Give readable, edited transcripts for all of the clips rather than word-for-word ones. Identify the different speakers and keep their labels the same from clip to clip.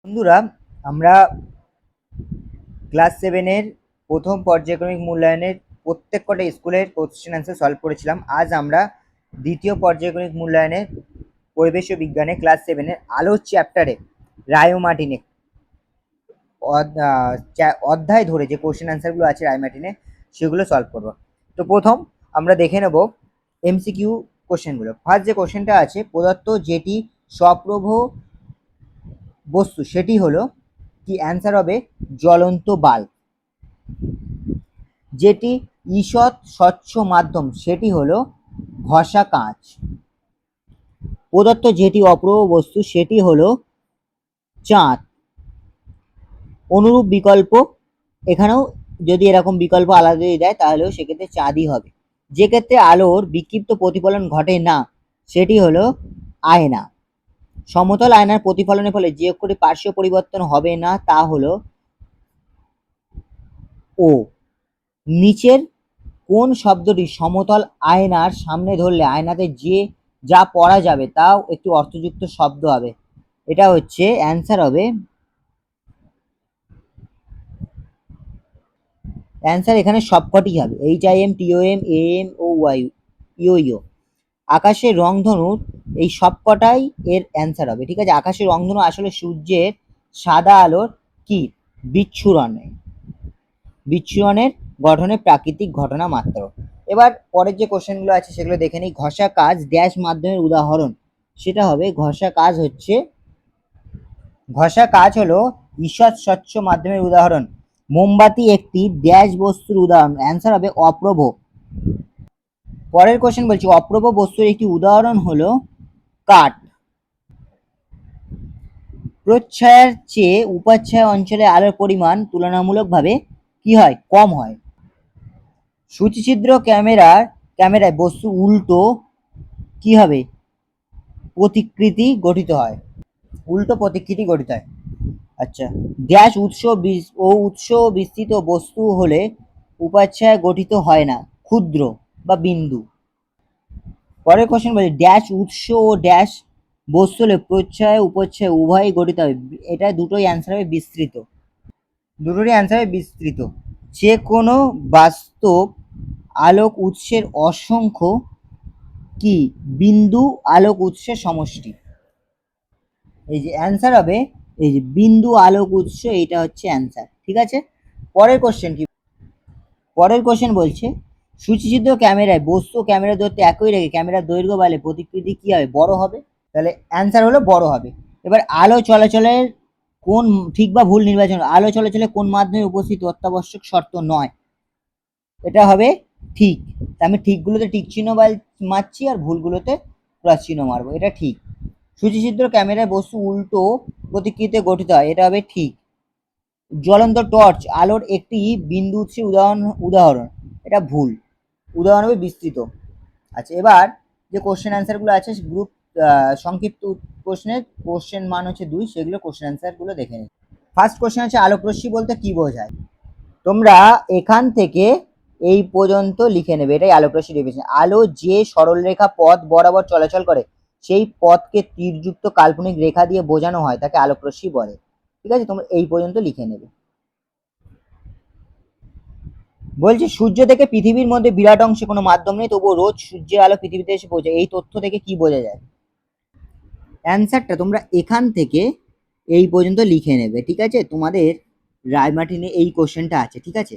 Speaker 1: বন্ধুরা, আমরা ক্লাস সেভেনের প্রথম পর্যায়ক্রমিক মূল্যায়নের প্রত্যেক কটা স্কুলের কোশ্চেন অ্যান্সার সলভ করেছিলাম। আজ আমরা দ্বিতীয় পর্যায়ক্রমিক মূল্যায়নের পরিবেশ ও বিজ্ঞানে ক্লাস সেভেনের আলোর চ্যাপ্টারে রায়োমার্টিনে অধ্যায় ধরে যে কোশ্চেন অ্যান্সারগুলো আছে রায়োমার্টিনে সেগুলো সলভ করব। তো প্রথম আমরা দেখে নেব এমসিকিউ কোশ্চেনগুলো। ফার্স্ট যে কোশ্চেনটা আছে, প্রদত্ত যেটি স্বপ্রভ বস্তু সেটি হলো কি, অ্যান্সার হবে জ্বলন্ত বাল্ব। যেটি ঈষৎ স্বচ্ছ মাধ্যম সেটি হলো ঘষা কাঁচ। প্রদত্ত যেটি অপ্রভ বস্তু সেটি হলো চাঁদ। অনুরূপ বিকল্প এখানেও যদি এরকম বিকল্প আলাদা দিয়ে দেয় তাহলেও সেক্ষেত্রে চাঁদই হবে। যে ক্ষেত্রে আলোর বিক্ষিপ্ত প্রতিফলন ঘটে না সেটি হলো আয়না। সমতল আয়নার প্রতিফলনের ফলে যে অক্ষরে পার্শ্ব পরিবর্তন হবে না তা হলো ও। নিচের কোন শব্দটি সমতল আয়নার সামনে ধরলে আয়নাতে যে যা পড়া যাবে তাও একটি অর্থযুক্ত শব্দ হবে? এটা হচ্ছে অ্যান্সার হবে, অ্যান্সার এখানে সবকটি হবে, HIM TOM AM ও ওয়াই ইও ইও। আকাশের রংধনুর এই সবকটাই এর অ্যান্সার হবে। ঠিক আছে, আকাশের রংধনু আসলে সূর্যের সাদা আলোর কি বিচ্ছুরণের গঠনের প্রাকৃতিক ঘটনা মাত্র। এবার পরের যে কোশ্চেনগুলো আছে সেগুলো দেখে নিই। ঘষা কাজ ড্যাশ মাধ্যমের উদাহরণ, সেটা হবে ঘষা কাজ হলো ঈষৎ স্বচ্ছ মাধ্যমের উদাহরণ। মোমবাতি একটি ড্যাশ বস্তুর উদাহরণ, অ্যান্সার হবে অপ্রভ। পরের কোশ্চেন বলছি, অপ্রভ বস্তুর একটি উদাহরণ হলো কাঠ। প্রচ্ছায়ার চেয়ে উপাচ্ছায়া অঞ্চলে আলোর পরিমাণ তুলনামূলকভাবে কি হয়, কম হয়। সূচিছিদ্র ক্যামেরায় বস্তু উল্টো কি হবে, প্রতিকৃতি গঠিত হয়, উল্টো প্রতিকৃতি গঠিত হয়। আচ্ছা, ড্যাশ উৎস বিস্তৃত বস্তু হলে উপাচ্ছায় গঠিত হয় না, ক্ষুদ্র বা বিন্দু। পরের কোশ্চেন বলি, ড্যাশ উৎস ও ড্যাশ বস্তু হলে প্রচ্ছায় উপচ্ছায় উভয়ই গঠিত হবে। এটা দুটোই অ্যান্সার হবে বিস্তৃত, দুটোরই অ্যান্সার হবে বিস্তৃত। যে কোনো বাস্তব আলোক উৎসের অসংখ্য কি বিন্দু আলোক উৎসের সমষ্টি। এই যে অ্যান্সার হবে, এই যে বিন্দু আলোক উৎস, এইটা হচ্ছে অ্যান্সার। ঠিক আছে, পরের কোশ্চেন কি, পরের কোশ্চেন বলছে, সূচিছিদ্র ক্যামেরায় বস্তু ক্যামেরা দূরত্ব একই রেখে ক্যামেরার দৈর্ঘ্য বাড়লে প্রতিকৃতি কি হবে, বড় হবে। তাহলে অ্যান্সার হলো বড় হবে। এবার আলো চলাচলের কোন ঠিক বা ভুল নির্বাচন, আলো চলাচলে কোন মাধ্যমে উপস্থিত অত্যাবশ্যক শর্ত নয়, এটা হবে ঠিক। আমি ঠিকগুলোতে টিক চিহ্ন মারছি আর ভুলগুলোতে প্লাস চিহ্ন মারবো, এটা ঠিক। সূচিছিদ্র ক্যামেরায় বস্তু উল্টো প্রতিকৃতিতে গঠিত হয়, এটা হবে ঠিক। জ্বলন্ত টর্চ আলোর একটি বিন্দু উৎসের উদাহরণ, এটা ভুল, উদাহরণ হবে বিস্তৃত। আচ্ছা, এবার যে কোশ্চেন অ্যান্সারগুলো আছে গ্রুপ সংক্ষিপ্ত প্রশ্নের কোশ্চেন মান হচ্ছে 2, সেগুলো কোশ্চেন অ্যান্সারগুলো দেখে নিই। ফার্স্ট কোশ্চেন আছে, আলোক রশ্মি বলতে কি বোঝায়? তোমরা এখান থেকে এই পর্যন্ত লিখে নেবে, এটাই আলোক রশ্মি ডেফিনিশন। আলো যে সরলরেখা পথ বরাবর চলাচল করে সেই পথকে তীরযুক্ত কাল্পনিক রেখা দিয়ে বোঝানো হয়, তাকে আলোক রশ্মি বলে। ঠিক আছে, তোমরা এই পর্যন্ত লিখে নেবে। বলছি, সূর্য থেকে পৃথিবীর মধ্যে বিরাট অংশে কোনো মাধ্যম নেই, তবুও রোজ সূর্যের আলো পৃথিবীতে এসে পৌঁছায়, এই তথ্য থেকে কি বোঝা যায়? অ্যান্সারটা তোমরা এখান থেকে এই পর্যন্ত লিখে নেবে। ঠিক আছে, তোমাদের রায়মার্টিনে এই কোশ্চেনটা আছে। ঠিক আছে,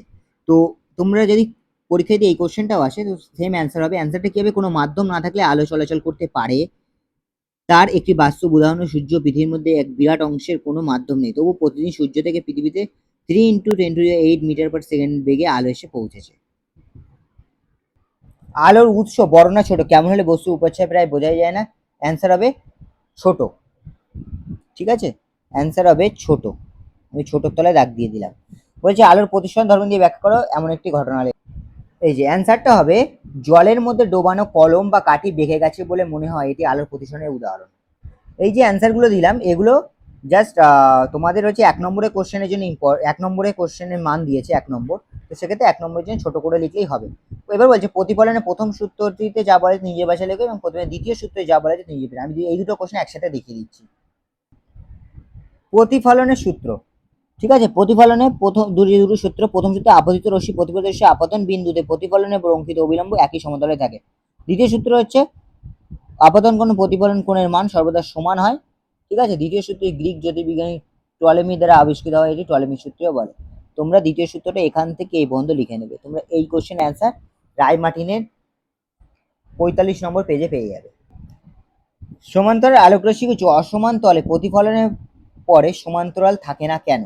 Speaker 1: তো তোমরা যদি পরীক্ষায় দিয়ে এই কোশ্চেনটাও আসে তো সেম অ্যান্সার হবে। অ্যান্সারটা কি হবে, কোনো মাধ্যম না থাকলে আলো চলাচল করতে পারে, তার একটি বাস্তব উদাহরণ সূর্য। পৃথিবীর মধ্যে এক বিরাট অংশের কোনো মাধ্যম নেই, তবু প্রতিদিন সূর্য থেকে পৃথিবীতে 3 × 10⁸ মিটার/সেকেন্ড বেগে আলো এসে পৌঁছেছে। আলোর উৎস বড় না ছোট, কেমন হলে বস্তু উপচ্ছায়া প্রায় বোঝাই যায় না? অ্যান্সার হবে ছোট। ঠিক আছে, অ্যান্সার হবে ছোট। আমি ছোটোর তলায় দাগ দিয়ে দিলাম। বলছি, আলোর প্রতিসরণ ধর্ম দিয়ে ব্যাখ্যা করো এমন একটি ঘটনা। এই যে অ্যান্সারটা হবে, জলের মধ্যে ডোবানো কলম বা কাঠি বেঁকে গেছে বলে মনে হয়, এটি আলোর প্রতিসরণের উদাহরণ। এই যে অ্যান্সারগুলো দিলাম এগুলো জাস্ট তোমাদের হচ্ছে 1 নম্বরের কোশ্চেনের জন্য, 1 নম্বরের কোশ্চেনের মান দিয়েছে 1 নম্বর, তো সেক্ষেত্রে 1 নম্বরের জন্য ছোট করে লিখলেই হবে। এবার বলছে, প্রতিফলনের প্রথম সূত্রটিতে যা বলে নিজের ভাষায় লেখো এবং প্রথমে দ্বিতীয় সূত্রে যা বলে নিজের ভাষায়। আমি এই দুটো কোশ্চেন একসাথে দেখিয়ে দিচ্ছি। প্রতিফলনের সূত্র, ঠিক আছে। প্রতিফলনের প্রথম দুটো সূত্র। প্রথম সূত্রে আপতিত রশ্মি প্রতিফলিত রশ্মি আপতন বিন্দুতে প্রতিফলনের উপর অঙ্কিত অবিলম্ব একই সমতলে থাকে। দ্বিতীয় সূত্র হচ্ছে আপতন কোণ প্রতিফলন কোণের মান সর্বদা সমান হয়, ঠিক আছে। দ্বিতীয় সূত্রে গ্রিক জ্যোতির্বিজ্ঞানী টলেমি দ্বারা আবিষ্কৃত হয়, এটি টলেমি সূত্রও বলে। তোমরা দ্বিতীয় সূত্রটা এখান থেকে এই পর্যন্ত লিখে নেবে। তোমরা এই কোশ্চেন অ্যান্সার রায়মার্টিনের 45 নম্বর পেজে পেয়ে যাবে। সমান্তরাল আলোকরশ্মি কিছু অসমান তলে প্রতিফলনের পরে সমান্তরাল থাকে না কেন?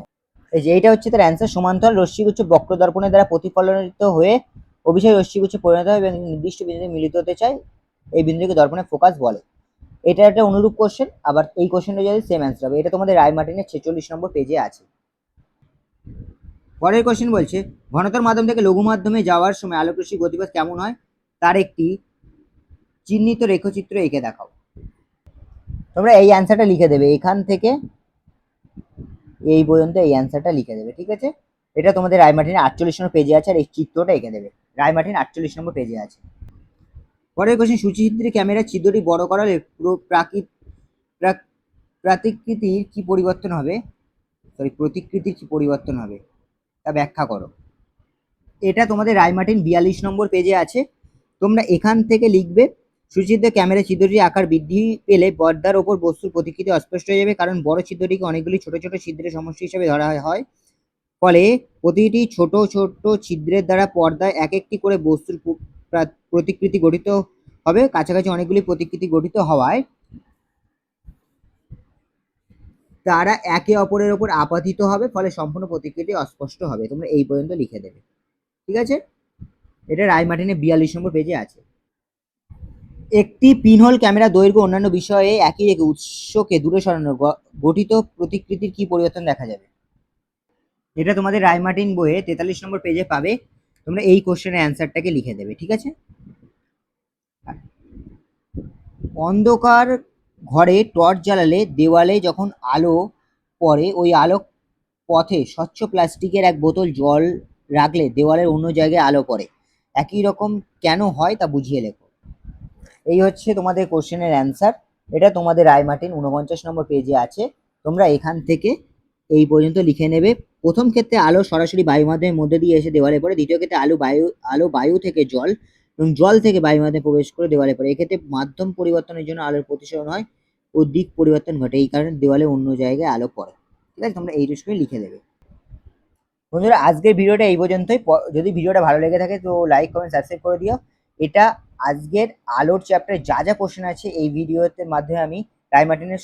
Speaker 1: এই যে এইটা হচ্ছে তার অ্যান্সার। সমান্তরাল রশ্মিগুচ্ছ বক্রদর্পণের দ্বারা প্রতিফলনিত হয়ে অভিসারী রশ্মিগুচ্ছ পরিণত হয় এবং নির্দিষ্ট বিন্দুতে মিলিত হতে চায়, এই বিন্দুকে দর্পণের ফোকাস বলে। এটা একটা অনুরূপ কোশ্চেন, আবার এই কোশ্চেনটা যদি সেম অ্যান্সার হবে। এটা তোমাদের রায়মার্টিনের 46 নম্বর পেজে আছে। পরের কোশ্চেন বলছে ঘনতার মাধ্যম থেকে লঘু মাধ্যমে যাওয়ার সময় আলোকরশ্মির গতিপথ কেমন হয়, তার একটি চিহ্নিত রেখচিত্র এঁকে দেখাও। তোমরা এই অ্যান্সারটা লিখে দেবে, এখান থেকে এই পর্যন্ত এই অ্যান্সারটা লিখে দেবে, ঠিক আছে। এটা তোমাদের রায়মার্টিনের 48 নম্বর পেজে আছে, আর এই চিত্রটা এঁকে দেবে। রায়মার্টিন 48 নম্বর পেজে আছে। পরের কোশ্চেন সূচিচিত্রে ক্যামেরার ছিদ্রটি বড় করালে প্রতিকৃতির কি পরিবর্তন হবে, প্রতিকৃতির কি পরিবর্তন হবে তা ব্যাখ্যা করো। এটা তোমাদের রায়মার্টিন 42 নম্বর পেজে আছে। তোমরা এখান থেকে লিখবে সুচিত্র ক্যামেরা ছিদ্রটির আকার বৃদ্ধি পেলে পর্দার ওপর বস্তুর প্রতিকৃতি অস্পষ্ট হয়ে যাবে, কারণ বড় ছিদ্রটিকে অনেকগুলি ছোট ছোট ছিদ্রের সমষ্টি হিসেবে ধরা হয়। ফলে প্রতিটি ছোট ছোট ছিদ্রের দ্বারা পর্দায় এক একটি করে বস্তুর প্রতিকৃতি গঠিত হবে। কাছাকাছি অনেকগুলি প্রতিকৃতি গঠিত হওয়ায় তারা একে অপরের ওপর আপতিত হবে, ফলে সম্পূর্ণ প্রতিকৃতি অস্পষ্ট হবে। তোমরা এই পর্যন্ত লিখে দেবে, ঠিক আছে। এটা রায়মার্টিনের 42 নম্বর পেজে আছে। একটি পিনহোল ক্যামেরা দৈর্ঘ্য অন্যান্য বিষয়ে একই রেখে উৎসকে দূরে সরানো গঠিত প্রতিকৃতির কি পরিবর্তন দেখা যাবে। এটা তোমাদের রায়মার্টিন বইয়ে 43 নম্বর পেজে পাবে। তোমরা এই কোশ্চেনের অ্যান্সারটাকে লিখে দেবে, ঠিক আছে। অন্ধকার ঘরে টর্চ জ্বালালে দেওয়ালে যখন আলো পড়ে, ওই আলোক পথে স্বচ্ছ প্লাস্টিকের এক বোতল জল রাখলে দেওয়ালের অন্য জায়গায় আলো পড়ে, একই রকম কেন হয় তা বুঝিয়ে লেখো। এই হচ্ছে তোমাদের কোশ্চেনের অ্যান্সার। এটা তোমাদের রায়মার্টিন 49 নম্বর পেজে আছে। তোমরা এখান থেকে এই পর্যন্ত লিখে নেবে। প্রথম ক্ষেত্রে আলো সরাসরি বায়ু মাধ্যমের মধ্যে দিয়ে এসে দেওয়ালে পড়ে। দ্বিতীয় ক্ষেত্রে আলো বায়ু থেকে জল এবং জল থেকে বায়ু মাধ্যমে প্রবেশ করে দেওয়ালে পড়ে। এক্ষেত্রে মাধ্যম পরিবর্তনের জন্য আলোর প্রতিসরণ হয় ও দিক পরিবর্তন ঘটে, এই কারণে দেওয়ালে অন্য জায়গায় আলো পড়ে, ঠিক আছে। তোমরা এই জিনিসগুলো লিখে দেবে। বন্ধুরা আজকের ভিডিওটা এই পর্যন্তই। যদি ভিডিওটা ভালো লেগে থাকে তো লাইক কমেন্ট সাবস্ক্রাইব করে দিও। এটা আজকের আলোর চ্যাপ্টারে যা যা কোশ্চেন আছে এই ভিডিওতে মাধ্যমে আমি রায়মার্টিনের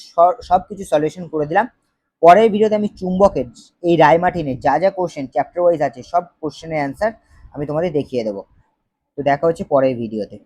Speaker 1: সব কিছু সলিউশন করে দিলাম। পরের ভিডিওতে আমি চুম্বকের এই রায়মার্টিনের যা যা কোশ্চেন চ্যাপ্টার ওয়াইজ আছে সব কোশ্চেনের অ্যান্সার আমি তোমাদের দেখিয়ে দেবো। তো দেখা হচ্ছে পরের ভিডিওতে।